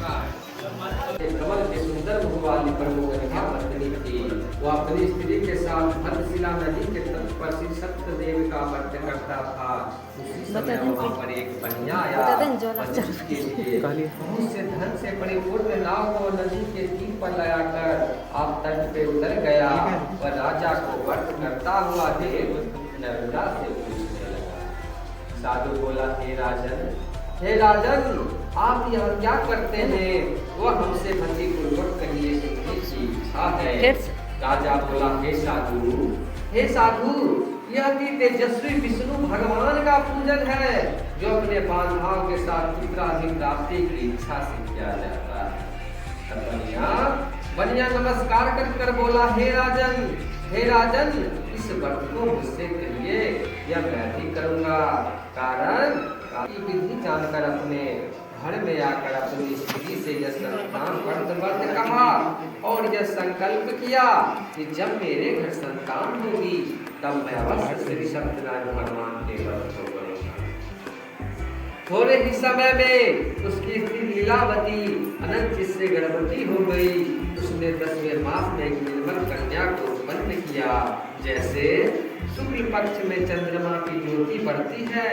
कमल के सुंदर मुख वाली प्रमुखा पत्नी थी। वह अपनी स्त्री के साथ भद्रशिला नदी के तट पर श्री सत्यदेव का व्रत करता था। उसी समय वहाँ पर एक बनिया आया के लिए बहुत से धन से परिपूर्ण नाव को नदी के तीर पर लगाकर आप तट पे उतर गया और राजा को व्रत करता हुआ देव नर्मदा से पूछने लगा। साधु बोला, हे राजन, आप यहाँ क्या करते हैं? वह हमसे भक्ति पूर्वक कहिए, सुनने की इच्छा है। राजा बोला, हे साधु, यह भी तेजस्वी विष्णु भगवान का पूजन है जो अपने बांधव के साथ पुत्राधिक प्राप्ति की इच्छा से किया जाता है। बनिया नमस्कार कर बोला, हे राजन, इस व्रत को मुझसे कहिए, यह मैं भी करूँगा। कारण विधि जानकर अपने घर में आकर अपनी स्त्री से यह संतान व्रत कहा और यह संकल्प किया कि जब मेरे घर संतान होगी तब मैं अवश्य श्री सत्यनारायण भगवान के व्रत को करूंगा। थोड़े ही समय में उसकी स्त्री लीलावती अनंत से गर्भवती हो गई। उसने 10वें मास में एक निर्मल कन्या को उत्पन्न किया। जैसे शुक्ल पक्ष में चंद्रमा की ज्योति बढ़ती है,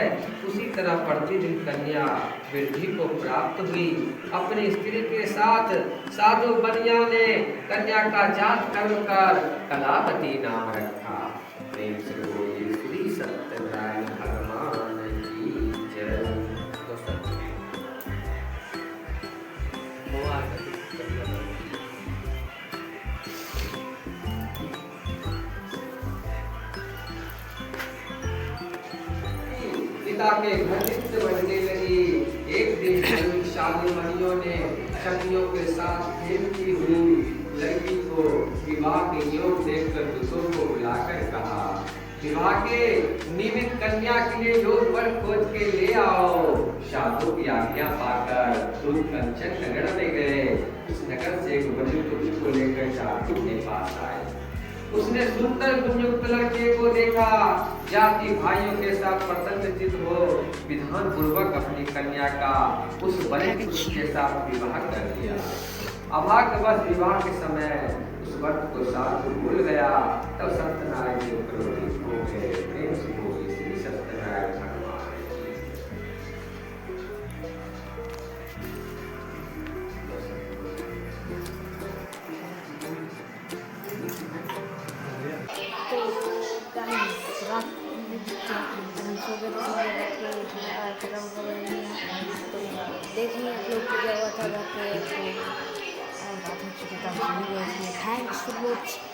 उसी तरह प्रतिदिन कन्या वृद्धि को प्राप्त हुई। अपनी स्त्री के साथ साधु बनिया ने कन्या का जात कर्म कर कलावती नाम रखा। प्रेम से बोलिए श्री सत्यनारायण भगवान की जय। पिता के घर नित्य बढ़ने लगी। एक दिन शादी मणियों ने सखियों के साथ खेलती हुई लड़की को विवाह के योग देखकर दूतों को बुलाकर कहा, विवाह के निमित्त कन्या के लिए योग पर खोज के ले आओ। साधु की आज्ञा पाकर दूत कंचन नगर में गए। उस नगर से एक बड़ी पुत्री को लेकर साधु के पास आए। उसने सुंदर गुणयुक्त लड़के को देखा। जाति भाइयों के साथ प्रसन्नचित हो विधान पूर्वक अपनी कन्या का उस बड़े पुरुष के साथ विवाह कर दिया। अभाग्यवश विवाह के समय उस व्रत को साधु भूल गया। तब सत्यनारायण जी क्रोधित हो गए। प्रेम से बोली श्री सत्यनारायण भगवान देखिए आप लोग को क्या हुआ था थैंक्स फॉर वॉचिंग।